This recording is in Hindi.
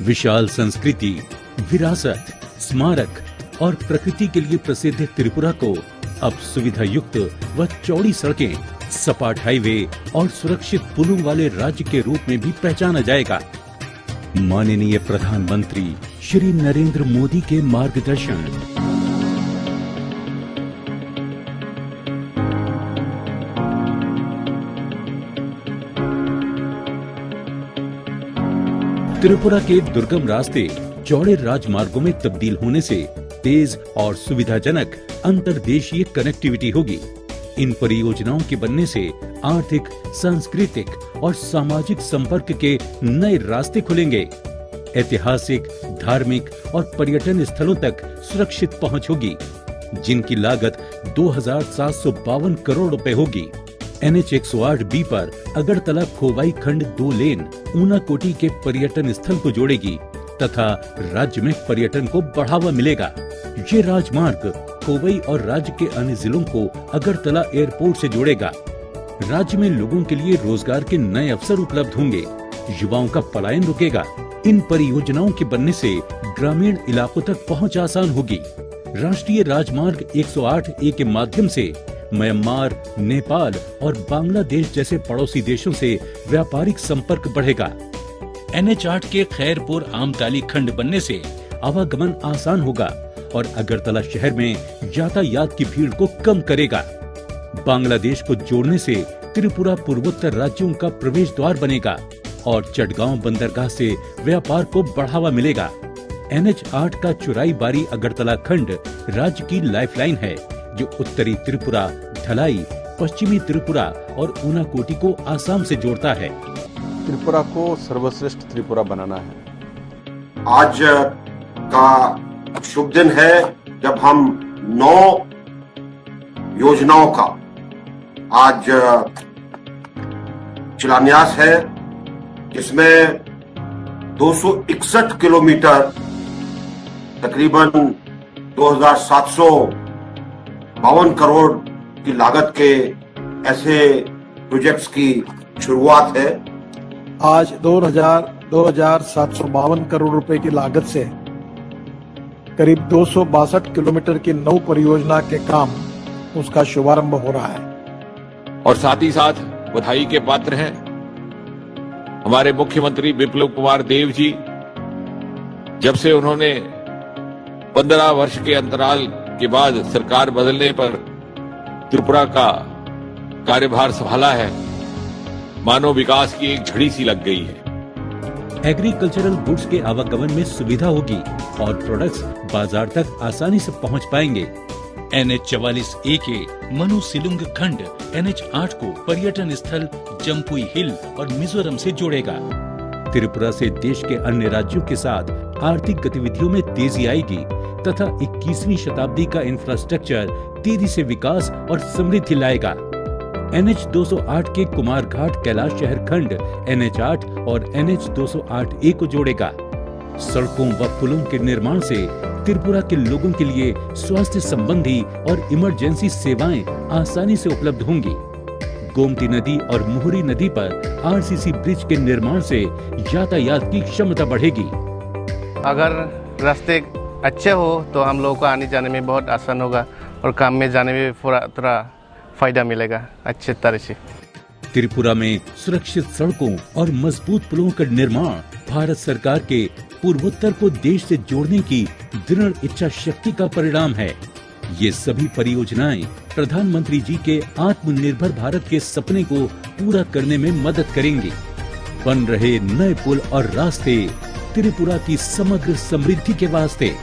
विशाल संस्कृति, विरासत, स्मारक और प्रकृति के लिए प्रसिद्ध त्रिपुरा को अब सुविधा युक्त व चौड़ी सड़कें, सपाट हाईवे और सुरक्षित पुलों वाले राज्य के रूप में भी पहचाना जाएगा। माननीय प्रधानमंत्री श्री नरेंद्र मोदी के मार्गदर्शन, त्रिपुरा के दुर्गम रास्ते चौड़े राजमार्गों में तब्दील होने से तेज और सुविधाजनक अंतर्देशीय कनेक्टिविटी होगी। इन परियोजनाओं के बनने से आर्थिक, सांस्कृतिक और सामाजिक संपर्क के नए रास्ते खुलेंगे। ऐतिहासिक, धार्मिक और पर्यटन स्थलों तक सुरक्षित पहुंच होगी, जिनकी लागत 2752 करोड़ रुपए होगी। NH 108B पर अगरतला खोवाई खंड 2 लेन ऊनाकोटी के पर्यटन स्थल को जोड़ेगी तथा राज्य में पर्यटन को बढ़ावा मिलेगा। ये राजमार्ग खोवई और राज्य के अन्य जिलों को अगरतला एयरपोर्ट से जोड़ेगा। राज्य में लोगों के लिए रोजगार के नए अवसर उपलब्ध होंगे, युवाओं का पलायन रुकेगा। इन परियोजनाओं के बनने से ग्रामीण इलाकों तक पहुंच आसान होगी। राष्ट्रीय राजमार्ग 108A के माध्यम से म्यांमार, नेपाल और बांग्लादेश जैसे पड़ोसी देशों से व्यापारिक संपर्क बढ़ेगा। NH 8 के खैरपुर आमताली खंड बनने से आवागमन आसान होगा और अगरतला शहर में यातायात की भीड़ को कम करेगा। बांग्लादेश को जोड़ने से त्रिपुरा पूर्वोत्तर राज्यों का प्रवेश द्वार बनेगा और चटगांव बंदरगाह से व्यापार को बढ़ावा मिलेगा। NH 8 का चुराई बारी अगरतला खंड राज्य की लाइफलाइन है, जो उत्तरी त्रिपुरा, ढलाई, पश्चिमी त्रिपुरा और ऊनाकोटी को आसाम से जोड़ता है। त्रिपुरा को सर्वश्रेष्ठ त्रिपुरा बनाना है। आज का शुभ दिन है जब हम 9 योजनाओं का आज शिलान्यास है, जिसमें 261 किलोमीटर तकरीबन 2752 करोड़ की लागत के ऐसे प्रोजेक्ट्स की शुरुआत है। आज 2752 करोड़ रुपए की लागत से करीब 262 किलोमीटर की नौ परियोजना के काम उसका शुभारंभ हो रहा है। और साथ ही साथ बधाई के पात्र हैं हमारे मुख्यमंत्री बिप्लब कुमार देव जी। जब से उन्होंने 15 वर्ष के अंतराल के बाद सरकार बदलने पर त्रिपुरा का कार्यभार संभाला है, मानव विकास की एक झड़ी सी लग गई है। एग्रीकल्चरल गुड्स के आवागमन में सुविधा होगी और प्रोडक्ट्स बाजार तक आसानी से पहुंच पाएंगे। NH 44A के मनु सिलुंग खंड NH 8 को पर्यटन स्थल जम्पुई हिल और मिजोरम से जोड़ेगा। त्रिपुरा से देश के अन्य राज्यों के साथ आर्थिक गतिविधियों में तेजी आएगी तथा 21वीं शताब्दी का इंफ्रास्ट्रक्चर तेजी से विकास और समृद्धि लाएगा। NH 208 के कुमारघाट कैलाश शहर खंड NH 8 और NH 208A को जोड़ेगा। सड़कों व पुलों के निर्माण से त्रिपुरा के लोगों के लिए स्वास्थ्य संबंधी और इमरजेंसी सेवाएं आसानी से उपलब्ध होंगी। गोमती नदी और मुहुरी नदी पर RCC ब्रिज के निर्माण से यातायात की क्षमता बढ़ेगी। अगर रास्ते अच्छे हो तो हम लोगों को आने जाने में बहुत आसान होगा और काम में जाने में थोड़ा फायदा मिलेगा अच्छे तरह से। त्रिपुरा में सुरक्षित सड़कों और मजबूत पुलों का निर्माण भारत सरकार के पूर्वोत्तर को देश से जोड़ने की दृढ़ इच्छा शक्ति का परिणाम है। ये सभी परियोजनाएं प्रधानमंत्री जी के आत्मनिर्भर भारत के सपने को पूरा करने में मदद करेंगी। बन रहे नए पुल और रास्ते त्रिपुरा की समग्र समृद्धि के वास्ते।